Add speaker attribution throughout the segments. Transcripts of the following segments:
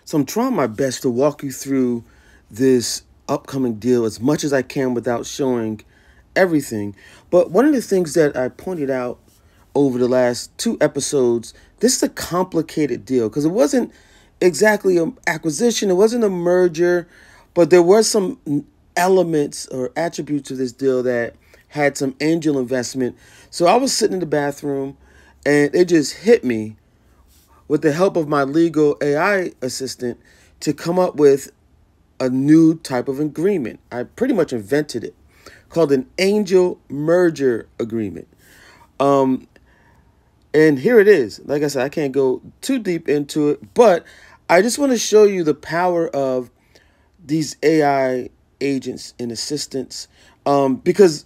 Speaker 1: So I'm trying my best to walk you through this upcoming deal as much as I can without showing everything. But one of the things that I pointed out over the last 2 episodes, this is a complicated deal because it wasn't exactly an acquisition, it wasn't a merger, but there were some elements or attributes of this deal that had some angel investment. So I was sitting in the bathroom and it just hit me with the help of my legal AI assistant to come up with a new type of agreement. I pretty much invented it, called an angel merger agreement. And here it is. Like I said, I can't go too deep into it, but I just want to show you the power of these AI agents and assistants, because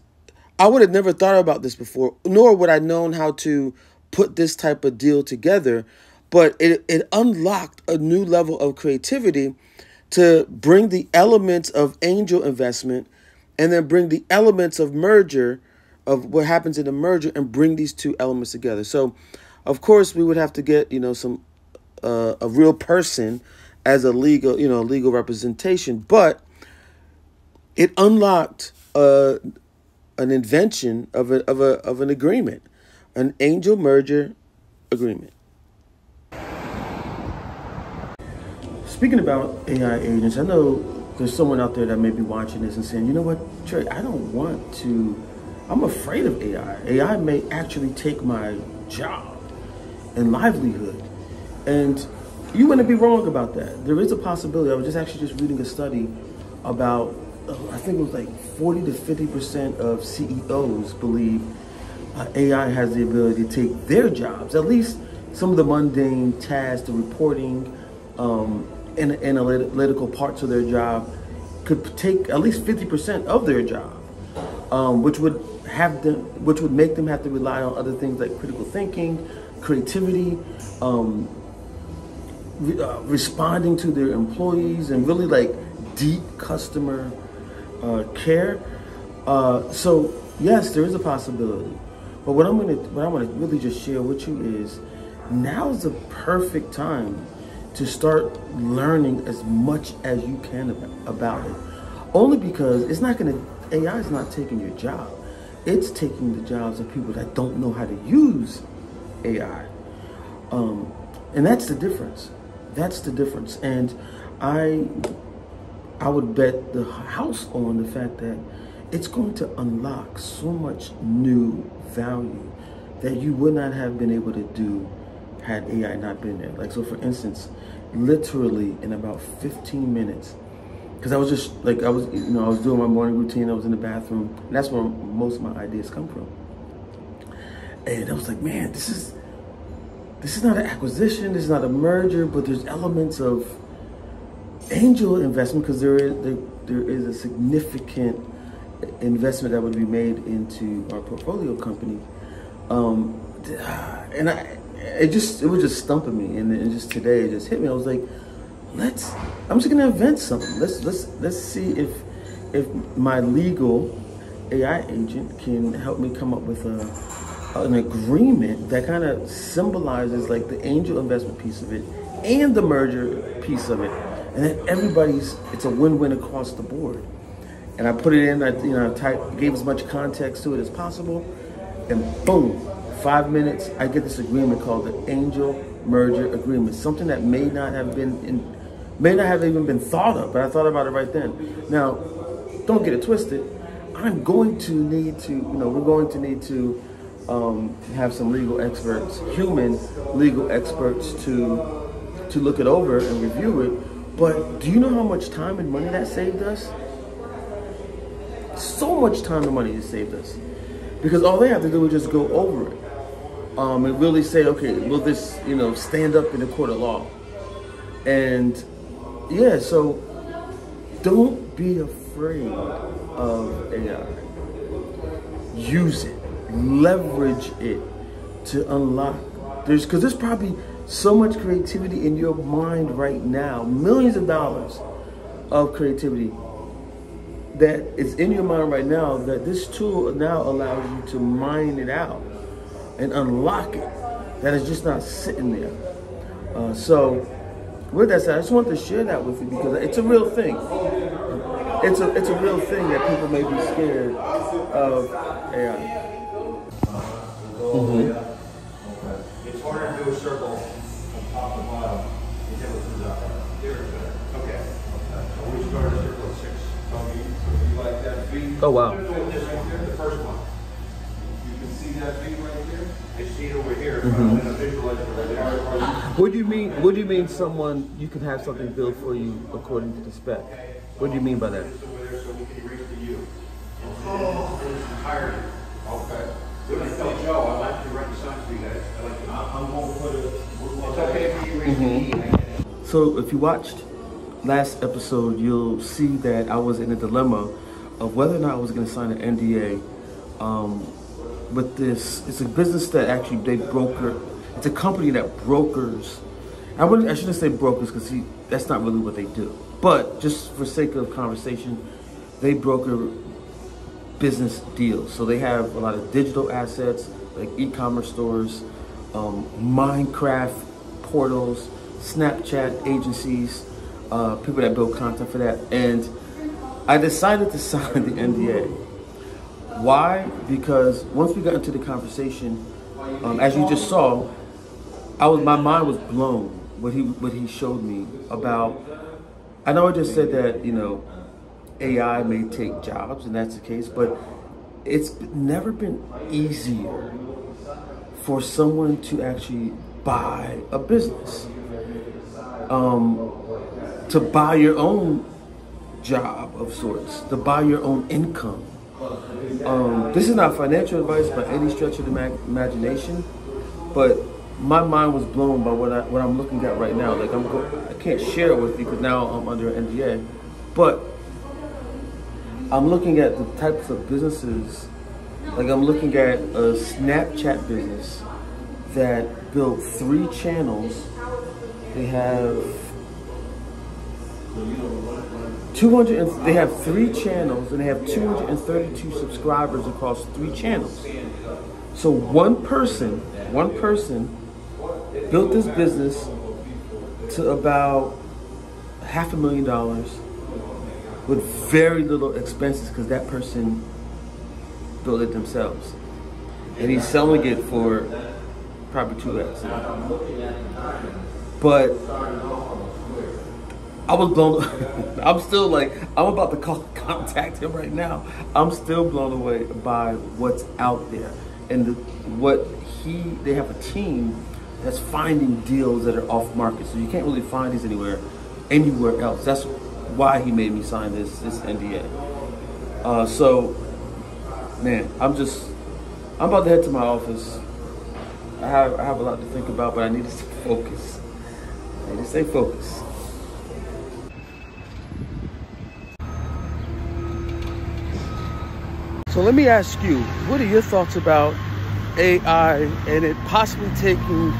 Speaker 1: I would have never thought about this before, nor would I known how to put this type of deal together. But it unlocked a new level of creativity to bring the elements of angel investment and then bring the elements of merger, of what happens in the merger, and bring these two elements together. So, of course, we would have to get, some a real person as a legal representation, but it unlocked an invention of an agreement, an angel merger agreement. Speaking about AI agents, I know there's someone out there that may be watching this and saying, you know what, Trey, I'm afraid of AI. AI may actually take my job and livelihood. And you wouldn't be wrong about that. There is a possibility. I was actually reading a study about, I think it was like 40 to 50% of CEOs believe AI has the ability to take their jobs, at least some of the mundane tasks, the reporting, and analytical parts of their job could take at least 50% of their job, which would make them have to rely on other things like critical thinking, creativity, responding to their employees, and really like deep customer care. So yes, there is a possibility. But what I want to really just share with you is now is the perfect time to start learning as much as you can about it. Only because AI is not taking your job. It's taking the jobs of people that don't know how to use AI. And that's the difference. That's the difference. And I would bet the house on the fact that it's going to unlock so much new value that you would not have been able to do had AI not been there. Like, so for instance, literally in about 15 minutes, because I was doing my morning routine, I was in the bathroom, and that's where most of my ideas come from. And I was like, man, this is not an acquisition, this is not a merger, but there's elements of angel investment, because there is a significant investment that would be made into our portfolio company. And it was just stumping me, and then just today it just hit me. I was like, I'm just gonna invent something. Let's see if my legal AI agent can help me come up with an agreement that kind of symbolizes like the angel investment piece of it and the merger piece of it, and then it's a win-win across the board. And I put it in, gave as much context to it as possible, and boom, 5 minutes, I get this agreement called the Angel Merger Agreement, something that may not have even been thought of, but I thought about it right then. Now, don't get it twisted. We're going to need to have some legal experts, human legal experts, to look it over and review it. But do you know how much time and money that saved us? So much time and money it saved us, because all they have to do is just go over it. And really say, okay, will this, stand up in a court of law? And yeah, so don't be afraid of AI. Use it, leverage it to unlock. Because there's probably so much creativity in your mind right now, millions of dollars of creativity that is in your mind right now, that this tool now allows you to mine it out and unlock it, that is just not sitting there. So with that said, I just wanted to share that with you because it's a real thing. It's a real thing that people may be scared of AI. Mm-hmm.
Speaker 2: It's harder to do a circle from top to bottom. You never put that. Okay. So we started a circle at 6. So you like that V?
Speaker 1: Oh wow.
Speaker 2: This one here, the first one. You can see that V right there. I see it over here.
Speaker 1: Mm-hmm.
Speaker 2: I'm gonna visualize it right there.
Speaker 1: What do you mean? What do you mean? Someone you can have something built for you according to the spec? What do you mean by that?
Speaker 2: It's over there, so we can erase the U. In its entirety. Okay. When I tell Joe, I like to write the signs for you guys. I'm going to put it. It's okay if you erase the E.
Speaker 1: So if you watched last episode, you'll see that I was in a dilemma of whether or not I was going to sign an NDA with this. It's a business that actually they broker. It's a company that brokers. I shouldn't say brokers because that's not really what they do. But just for sake of conversation, they broker business deals. So they have a lot of digital assets like e-commerce stores, Minecraft portals, Snapchat agencies, people that build content for that. And I decided to sign the NDA. Why? Because once we got into the conversation, as you just saw, my mind was blown what he showed me about. I know I just said that, you know, AI may take jobs, and that's the case, but it's never been easier for someone to actually buy a business, to buy your own job of sorts, to buy your own income. This is not financial advice by any stretch of the imagination, but my mind was blown by what I'm looking at right now. Like I can't share it with you because now I'm under an NDA, but I'm looking at the types of businesses. Like I'm looking at a Snapchat business that built 3 channels. They have 3 channels and they have 232 subscribers across 3 channels. So one person built this business to about $500,000 with very little expenses because that person built it themselves. And he's selling it for probably 2x. But I was blown. I'm still like, I'm about to contact him right now. I'm still blown away by what's out there. And they have a team that's finding deals that are off market. So you can't really find these anywhere else. That's why he made me sign this NDA. So, man, I'm about to head to my office. I have a lot to think about, but I need to stay focused. I need to stay focused. So let me ask you, what are your thoughts about AI and it possibly taking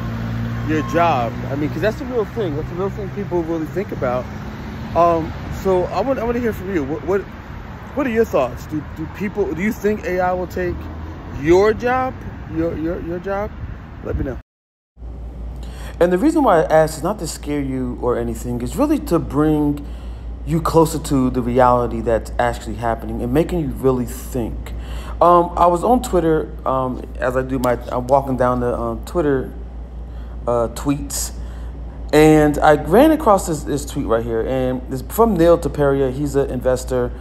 Speaker 1: your job? I mean, because that's a real thing. That's a real thing people really think about. So I want to hear from you. What are your thoughts? Do you think AI will take your job? Your job? Let me know. And the reason why I ask is not to scare you or anything. It's really to bring you closer to the reality that's actually happening and making you really think. I was on Twitter as I'm walking down the Twitter tweets, and I ran across this tweet right here, and it's from Neil Taperia. He's an investor,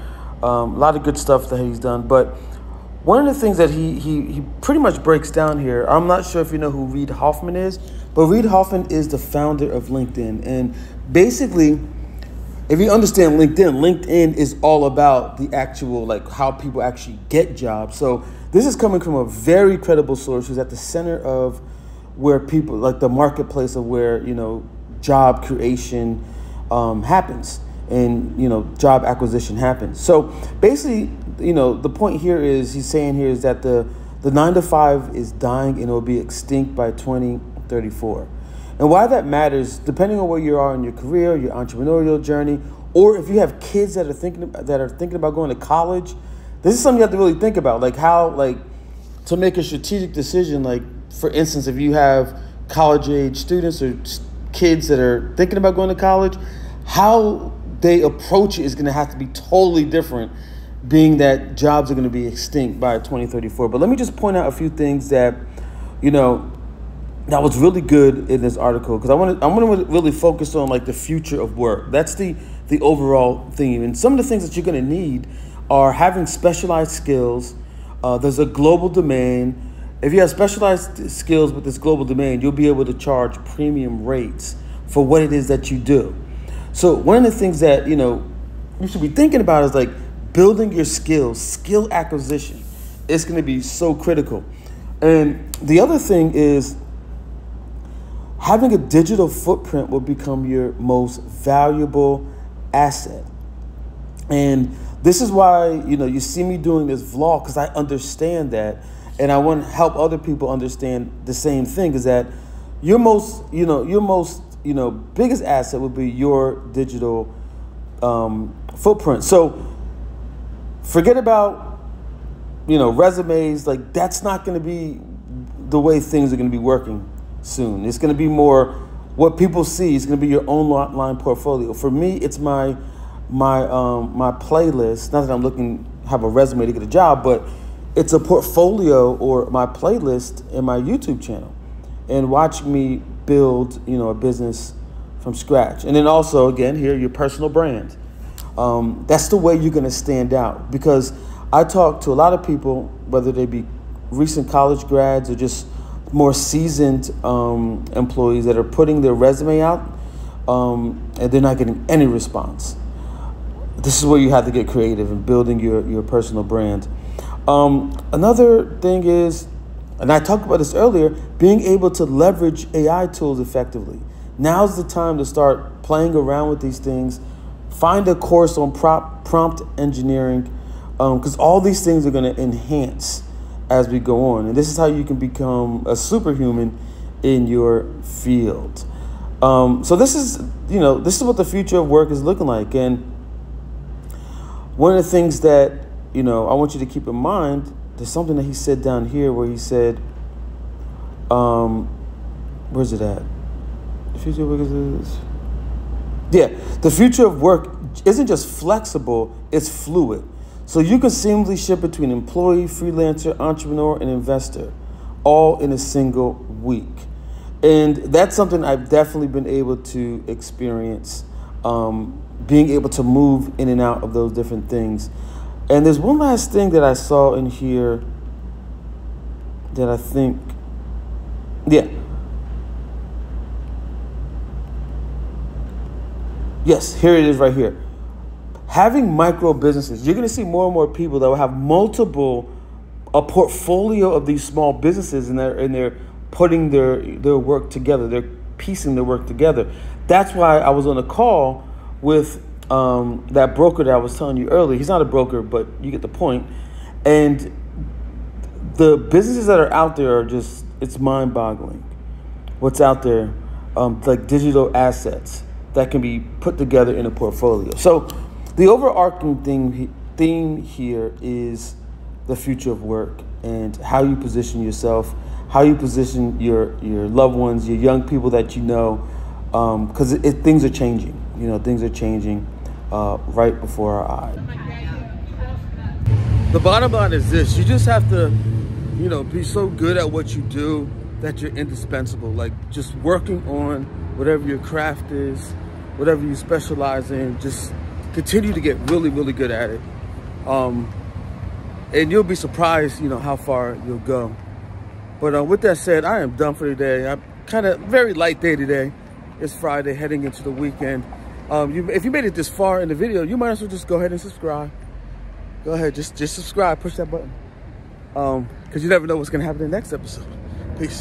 Speaker 1: a lot of good stuff that he's done, but one of the things that he pretty much breaks down here, I'm not sure if you know who Reid Hoffman is, but Reid Hoffman is the founder of LinkedIn, and basically, if you understand LinkedIn is all about the actual, like, how people actually get jobs. So this is coming from a very credible source who's at the center of where people, like the marketplace of where, you know, job creation happens and, you know, job acquisition happens. So basically, you know, the point here is, he's saying here is that the 9-to-5 is dying and it will be extinct by 2034. And why that matters, depending on where you are in your career, your entrepreneurial journey, or if you have kids that are thinking about going to college, this is something you have to really think about, like how, like, to make a strategic decision. Like, for instance, if you have college-age students or kids that are thinking about going to college, how they approach it is going to have to be totally different, being that jobs are going to be extinct by 2034. But let me just point out a few things that, that was really good in this article, because I want to really focus on like the future of work. That's the overall theme. And some of the things that you're going to need are having specialized skills. There's a global demand. If you have specialized skills with this global demand, you'll be able to charge premium rates for what it is that you do. So one of the things that, you should be thinking about is like building your skills, skill acquisition. It's going to be so critical. And the other thing is having a digital footprint will become your most valuable asset. And this is why, you see me doing this vlog, because I understand that. And I want to help other people understand the same thing, is that your most biggest asset would be your digital footprint. So forget about, resumes. Like, that's not going to be the way things are going to be working soon. It's going to be more what people see. It's going to be your own online portfolio. For me, it's my playlist. Not that I'm looking have a resume to get a job, but it's a portfolio or my playlist in my YouTube channel, and watch me build, a business from scratch. And then also, again, here, your personal brand. That's the way you're going to stand out, because I talk to a lot of people, whether they be recent college grads or just more seasoned employees that are putting their resume out, and they're not getting any response. This is where you have to get creative in building your personal brand. Another thing is, and I talked about this earlier, being able to leverage AI tools effectively. Now's the time to start playing around with these things. Find a course on prompt engineering, because all these things are going to enhance as we go on. And this is how you can become a superhuman in your field. So this is what the future of work is looking like. And one of the things that, I want you to keep in mind, there's something that he said down here where he said, where's it at? The future of work is, yeah, the future of work isn't just flexible, it's fluid. So you can seamlessly shift between employee, freelancer, entrepreneur, and investor, all in a single week. And that's something I've definitely been able to experience, being able to move in and out of those different things. And there's one last thing that I saw in here that I think, yeah. Yes, here it is right here. Having micro businesses, you're going to see more and more people that will have a portfolio of these small businesses, and they're putting their work together. They're piecing their work together. That's why I was on a call with that broker that I was telling you earlier. He's not a broker, but you get the point. And the businesses that are out there are just, it's mind-boggling what's out there, like digital assets that can be put together in a portfolio. So the overarching theme here is the future of work and how you position yourself, how you position your loved ones, your young people that you know, because things are changing. Things are changing right before our eyes. The bottom line is this: you just have to, be so good at what you do that you're indispensable. Like, just working on whatever your craft is, whatever you specialize in, just continue to get really, really good at it. And you'll be surprised, how far you'll go. But with that said, I am done for today. I'm kind of very light day today. It's Friday, heading into the weekend. If you made it this far in the video, you might as well just go ahead and subscribe. Go ahead, just subscribe, push that button. Because you never know what's going to happen in the next episode. Peace.